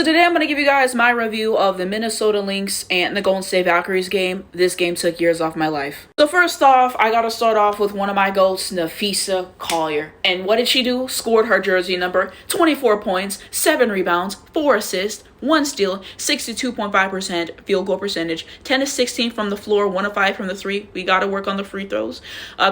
So today I'm going to give you guys my review of the Minnesota Lynx and the Golden State Valkyries game. This game took years off my life. So first off, I got to start off with one of my goats, Napheesa Collier. And what did she do? Scored her jersey number, 24 points, 7 rebounds, 4 assists, 1 steal, 62.5% field goal percentage, 10 to 16 from the floor, 1 of 5 from the 3. We got to work on the free throws.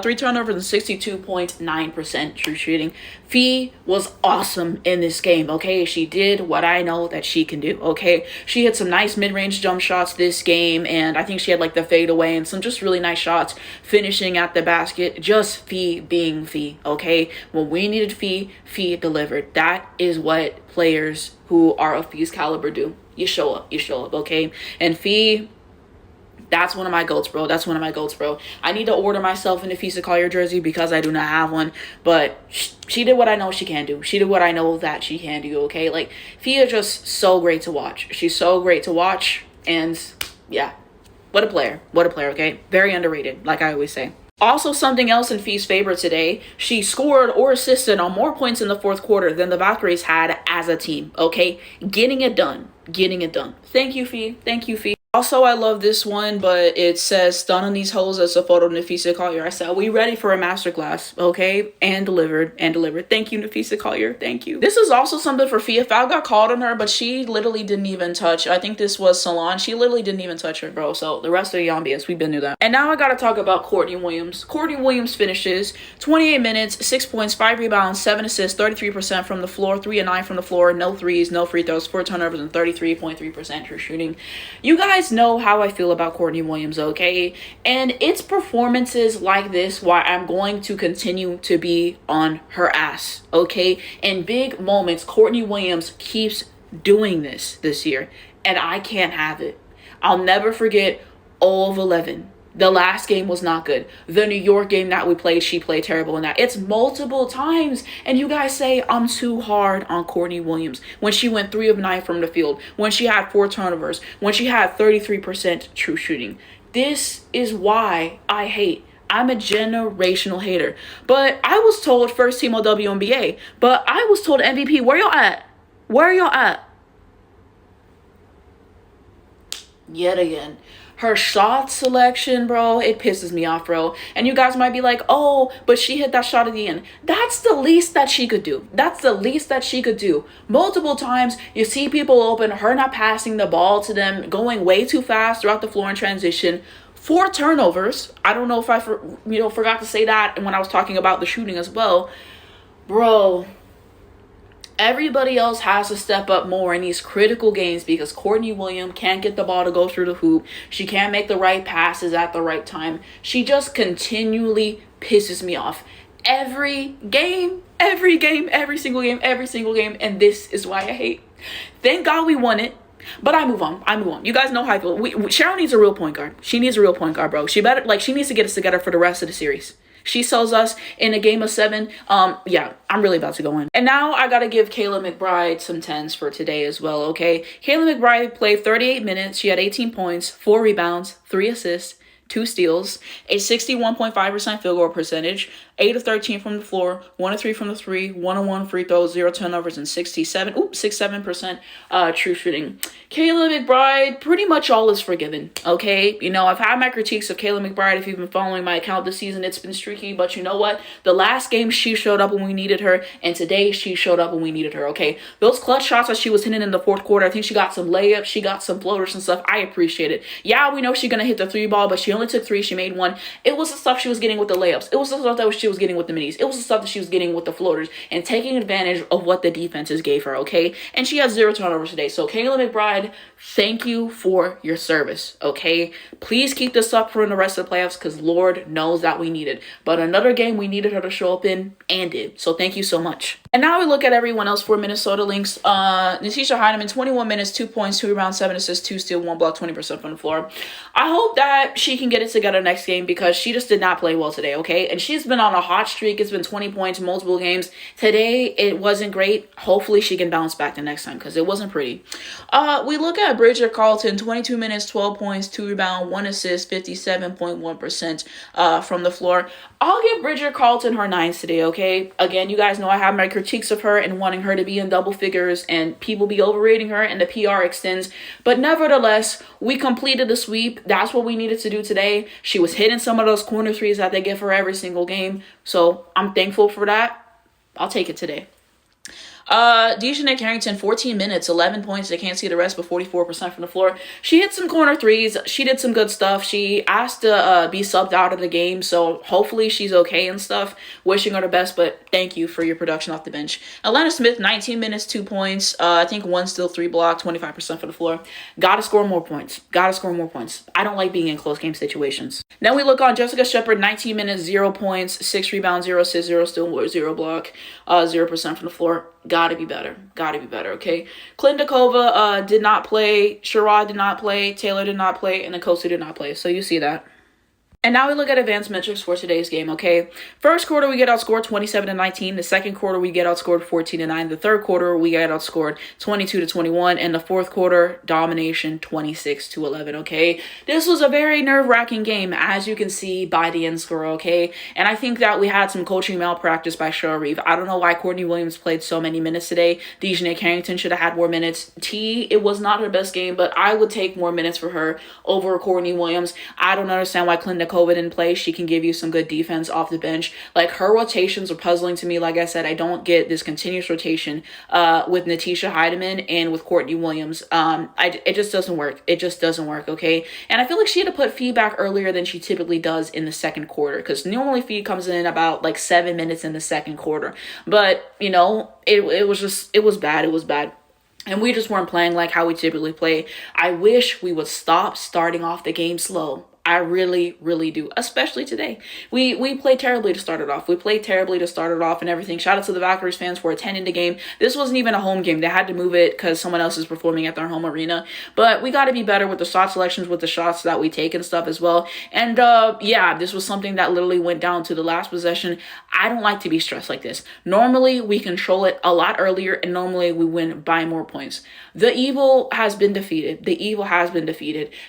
3 turnovers and 62.9% true shooting. Fee was awesome in this game, okay? She did what I know that she can do, okay? She had some nice mid-range jump shots this game, and I think she had like the fadeaway and some just really nice shots finishing at the basket. Just Fee being Fee, okay? When we needed Fee, Fee delivered. That is what players who are of Fee's caliber do. You show up, okay? And Fee, that's one of my goats, bro. That's one of my goats, bro. I need to order myself an Napheesa Collier jersey because I do not have one. But she did what I know she can do. She did what I know that she can do, okay? Like, Fee is just so great to watch. She's so great to watch. And, yeah. What a player. What a player, okay? Very underrated, like I always say. Also, something else in Fee's favor today, she scored or assisted on more points in the fourth quarter than the Valkyries had as a team, okay? Getting it done. Getting it done. Thank you, Fee. Thank you, Fee. Also, I love this one, but it says, "Stun on these hoes" as a photo of Napheesa Collier. I said, we ready for a masterclass, okay? And delivered, and delivered. Thank you, Napheesa Collier. Thank you. This is also something for Fee. A foul got called on her, but she literally didn't even touch. I think this was Salon. She literally didn't even touch her, bro. So the rest of the WNBA, we've been through that. And now I gotta talk about Courtney Williams. Courtney Williams finishes 28 minutes, 6 points, 5 rebounds, 7 assists, 33% from the floor, 3 and 9 from the floor, no threes, no free throws, 4 turnovers, and 33.3% true shooting. You guys know how I feel about Courtney Williams, okay? And it's performances like this why I'm going to continue to be on her ass, okay? In big moments, Courtney Williams keeps doing this year, and I can't have it. I'll never forget 0 of 11. The last game was not good. The New York game that we played, she played terrible in that. It's multiple times. And you guys say I'm too hard on Courtney Williams. When she went 3 of 9 from the field. When she had 4 turnovers. When she had 33% true shooting. This is why I hate. I'm a generational hater. But I was told first team all WNBA. But I was told MVP. Where y'all at? Where y'all at? Yet again. Her shot selection, bro, it pisses me off, bro. And you guys might be like, oh, but she hit that shot at the end. That's the least that she could do. That's the least that she could do. Multiple times, you see people open, her not passing the ball to them, going way too fast throughout the floor in transition. 4 turnovers. I don't know if I forgot to say that when I was talking about the shooting as well. Bro, everybody else has to step up more in these critical games because Courtney Williams can't get the ball to go through the hoop. She can't make the right passes at the right time. She just continually pisses me off. Every single game, and this is why I hate. Thank God we won it. But I move on. You guys know how I feel. Cheryl needs a real point guard. She needs a real point guard, bro. She needs to get us together for the rest of the series. She sells us in a game of 7. Yeah, I'm really about to go in. And now I gotta give Kayla McBride some 10s for today as well, okay? Kayla McBride played 38 minutes. She had 18 points, 4 rebounds, 3 assists, 2 steals, a 61.5% field goal percentage, 8 of 13 from the floor, 1 of 3 from the 3, 1 of 1 free throws, 0 turnovers, and 67% true shooting. Kayla McBride, pretty much all is forgiven, okay? You know, I've had my critiques of Kayla McBride. If you've been following my account this season, it's been streaky, but you know what? The last game, she showed up when we needed her, and today, she showed up when we needed her, okay? Those clutch shots that she was hitting in the fourth quarter, I think she got some layups, she got some floaters and stuff. I appreciate it. Yeah, we know she's gonna hit the 3 ball, but she only took 3, she made 1. It was the stuff she was getting with the layups. It was the stuff that she was getting with the minis. It was the stuff that she was getting with the floaters and taking advantage of what the defenses gave her, okay? And she has 0 turnovers today. So Kayla McBride, thank you for your service, okay? Please keep this up for the rest of the playoffs because Lord knows that we need it. But another game we needed her to show up in and did. So thank you so much. And now we look at everyone else for Minnesota Lynx. Natisha Hiedeman, 21 minutes, 2 points, 2 rebounds, 7 assists, 2 steals, 1 block, 20% from the floor. I hope that she can get it together next game because she just did not play well today, okay? And she's been on a hot streak. It's been 20 points multiple games. Today, it wasn't great. Hopefully, she can bounce back the next time because it wasn't pretty. We look at Bridget Carlton, 22 minutes, 12 points, 2 rebounds, 1 assist, 57.1% from the floor. I'll give Bridget Carlton her 9s today, okay? Again, you guys know I have my critiques of her and wanting her to be in double figures and people be overrating her and the PR extends. But nevertheless, we completed the sweep. That's what we needed to do today. She was hitting some of those corner threes that they give her every single game. So I'm thankful for that. I'll take it today. Dejanay Carrington, 14 minutes, 11 points. They can't see the rest, but 44% from the floor. She hit some corner threes. She did some good stuff. She asked to be subbed out of the game, so hopefully she's okay and stuff. Wishing her the best, but thank you for your production off the bench. Atlanta Smith, 19 minutes, 2 points. I think 1 steal, 3 block, 25% for the floor. Gotta score more points. Gotta score more points. I don't like being in close game situations. Then we look on Jessica Shepard, 19 minutes, 0 points, 6 rebounds, 0 assists, 0 steal, 0 block, 0% from the floor. Gotta be better. Gotta be better, okay? Klindakova did not play. Sherrod did not play. Taylor did not play. And Nkosi did not play. So you see that. And now we look at advanced metrics for today's game, okay? First quarter, we get outscored 27-19. The second quarter, we get outscored 14-9. The third quarter, we get outscored 22-21. And the fourth quarter, domination 26-11, okay? This was a very nerve-wracking game, as you can see by the end score, okay? And I think that we had some coaching malpractice by Cheryl Reeve. I don't know why Courtney Williams played so many minutes today. Dejanay Carrington should have had more minutes. It was not her best game, but I would take more minutes for her over Courtney Williams. I don't understand why Klindakova didn't play. She can give you some good defense off the bench. Like, her rotations are puzzling to me. Like I said, I don't get this continuous rotation with Natisha Heidemann and with Courtney Williams. It just doesn't work. It just doesn't work, okay? And I feel like she had to put Fee back earlier than she typically does in the second quarter, because normally Fee comes in about like 7 minutes in the second quarter. But, you know, it was bad. And we just weren't playing like how we typically play. I wish we would stop starting off the game slow. I really, really do. Especially today. We played terribly to start it off. And everything. Shout out to the Valkyries fans for attending the game. This wasn't even a home game. They had to move it because someone else is performing at their home arena. But we got to be better with the shot selections, with the shots that we take and stuff as well. And yeah, this was something that literally went down to the last possession. I don't like to be stressed like this. Normally, we control it a lot earlier, and normally we win by more points. The evil has been defeated.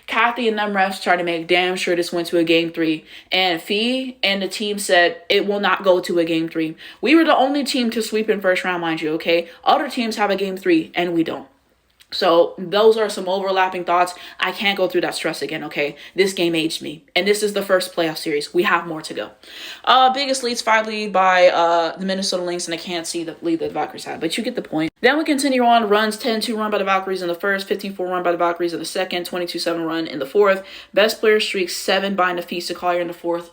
Kathy and them refs try to make damn sure this went to a game 3. And Fee and the team said it will not go to a game 3. We were the only team to sweep in first round, mind you, okay? Other teams have a game 3, and we don't. So those are some overlapping thoughts. I can't go through that stress again, okay? This game aged me. And this is the first playoff series. We have more to go. Biggest leads, 5 lead by the Minnesota Lynx, and I can't see the lead that the Valkyries had, but you get the point. Then we continue on. Runs, 10-2 run by the Valkyries in the first, 15-4 run by the Valkyries in the second, 22-7 run in the fourth. Best player streak, 7 by Nafisa Collier in the fourth.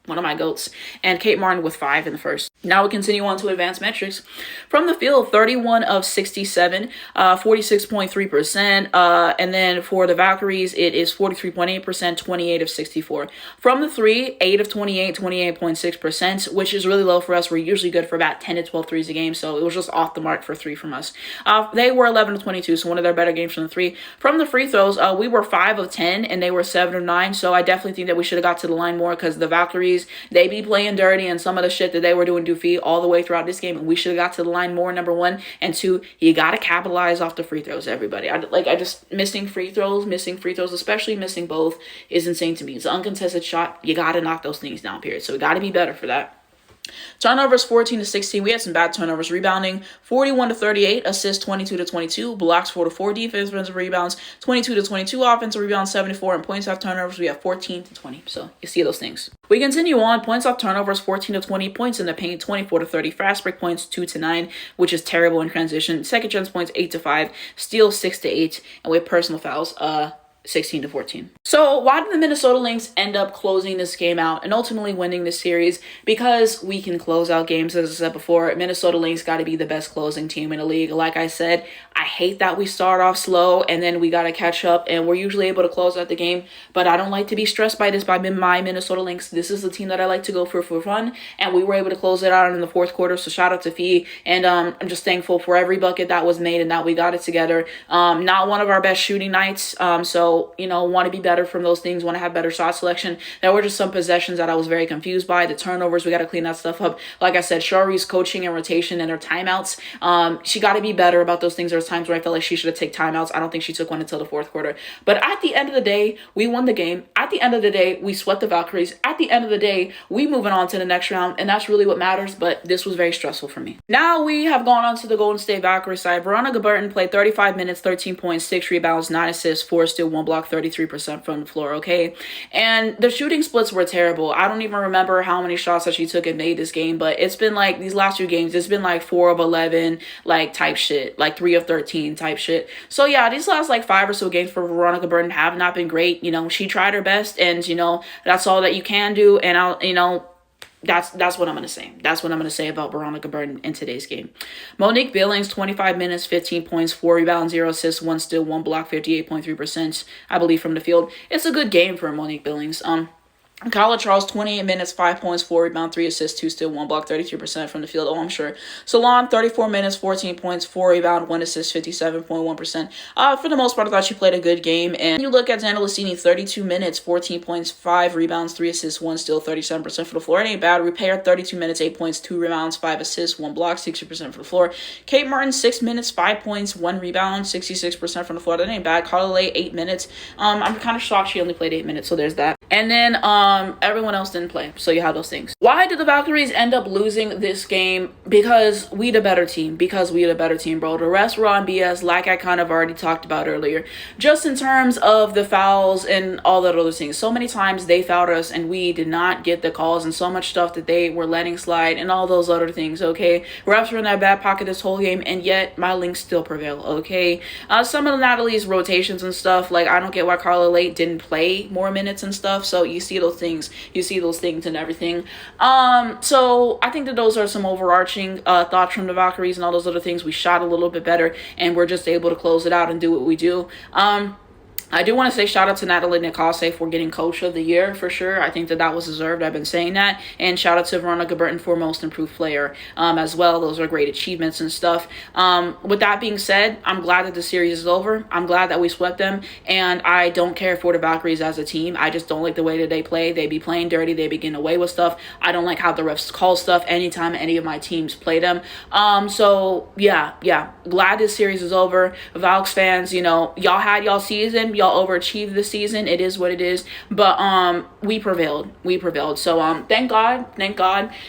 One of my goats. And Kate Martin with 5 in the first. Now we continue on to advanced metrics. From the field, 31 of 67, 46.3%. And then for the Valkyries, it is 43.8%, 28 of 64. From the 3, 8 of 28, 28.6%, which is really low for us. We're usually good for about 10 to 12 threes a game, so it was just off the mark for 3 from us. They were 11 of 22, so one of their better games from the 3. From the free throws, we were 5 of 10, and they were 7 of 9, so I definitely think that we should have got to the line more, because the Valkyries, they be playing dirty, and some of the shit that they were doing Doofy all the way throughout this game, and we should have got to the line more, number 1. And 2, you gotta capitalize off the free throws, everybody. I just missing free throws, especially missing both, is insane to me. It's an uncontested shot. You gotta knock those things down, period. So we gotta be better for that. Turnovers, 14-16. We had some bad turnovers. Rebounding, 41-38. Assists, 22-22. Blocks, 4-4. Defensive rebounds, 22-22. Offensive rebounds, 74. And points off turnovers, we have 14-20. So you see those things. We continue on. Points off turnovers, 14-20. Points in the paint, 24-30. Fast break points, 2-9, which is terrible in transition. Second chance points, 8-5. Steals, 6-8. And we have personal fouls, 16-14. So why did the Minnesota Lynx end up closing this game out and ultimately winning this series? Because we can close out games, as I said before. Minnesota Lynx got to be the best closing team in the league. Like I said, I hate that we start off slow and then we got to catch up, and we're usually able to close out the game. But I don't like to be stressed by this, by my Minnesota Lynx. This is the team that I like to go for fun, and we were able to close it out in the fourth quarter. So shout out to Fee, and I'm just thankful for every bucket that was made and that we got it together. Not one of our best shooting nights, so So, want to be better from those things, want to have better shot selection. There were just some possessions that I was very confused by. The turnovers, we got to clean that stuff up. Like I said, Shari's coaching and rotation and her timeouts. She got to be better about those things. There was times where I felt like she should have taken timeouts. I don't think she took one until the fourth quarter. But at the end of the day, we won the game. At the end of the day, we swept the Valkyries. At the end of the day, we moving on to the next round, and that's really what matters. But this was very stressful for me. Now we have gone on to the Golden State Valkyries side. Veronica Burton played 35 minutes, 13 points, 6 rebounds, 9 assists, 4 steal, 1 block, 33% from the floor, okay? And the shooting splits were terrible. I don't even remember how many shots that she took and made this game, but it's been like these last few games, it's been like 4 of 11, like type shit, like 3 of 13 type shit. So yeah, these last like 5 or so games for Veronica Burton have not been great. She tried her best, and that's all that you can do. And that's what I'm going to say. That's what I'm going to say about Veronica Burton in today's game. Monique Billings, 25 minutes, 15 points, 4 rebounds, 0 assists, 1 steal, 1 block, 58.3%, I believe, from the field. It's a good game for Monique Billings. Kyla Charles, 28 minutes, 5 points, 4 rebounds, 3 assists, 2 steal, 1 block, 33% from the field. Oh, I'm sure. Salon, 34 minutes, 14 points, 4 rebound, 1 assist, 57.1%. For the most part, I thought she played a good game. And you look at Xander Lucini, 32 minutes, 14 points, 5 rebounds, 3 assists, 1 steal, 37% for the floor. It ain't bad. Repair, 32 minutes, 8 points, 2 rebounds, 5 assists, 1 block, 60% for the floor. Kate Martin, 6 minutes, 5 points, 1 rebound, 66% from the floor. That ain't bad. Carla Lay, 8 minutes. I'm kind of shocked she only played 8 minutes, so there's that. And then everyone else didn't play. So you have those things. Why did the Valkyries end up losing this game? Because we the better team. Because we the better team, bro. The rest were on BS, like I kind of already talked about earlier. Just in terms of the fouls and all that other things. So many times they fouled us and we did not get the calls, and so much stuff that they were letting slide and all those other things, okay? Refs were in that back pocket this whole game, and yet my Lynx still prevail, okay? Some of Natalie's rotations and stuff, like I don't get why Carla Late didn't play more minutes and stuff. So you see those things. You see those things and everything. So I think that those are some overarching thoughts from the Valkyries and all those other things. We shot a little bit better, and we're just able to close it out and do what we do. I do want to say shout out to Natalie Nicole for getting Coach of the Year for sure. I think that was deserved. I've been saying that. And shout out to Veronica Burton for Most Improved Player as well. Those are great achievements and stuff. With that being said, I'm glad that the series is over. I'm glad that we swept them. And I don't care for the Valkyries as a team. I just don't like the way that they play. They be playing dirty. They be getting away with stuff. I don't like how the refs call stuff anytime any of my teams play them. So yeah. Glad this series is over. Valks fans, y'all had y'all season. Y'all overachieved this season. It is what it is. But we prevailed. So thank God.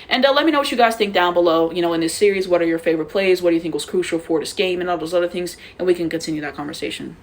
And let me know what you guys think down below. In this series, what are your favorite plays? What do you think was crucial for this game and all those other things? And we can continue that conversation.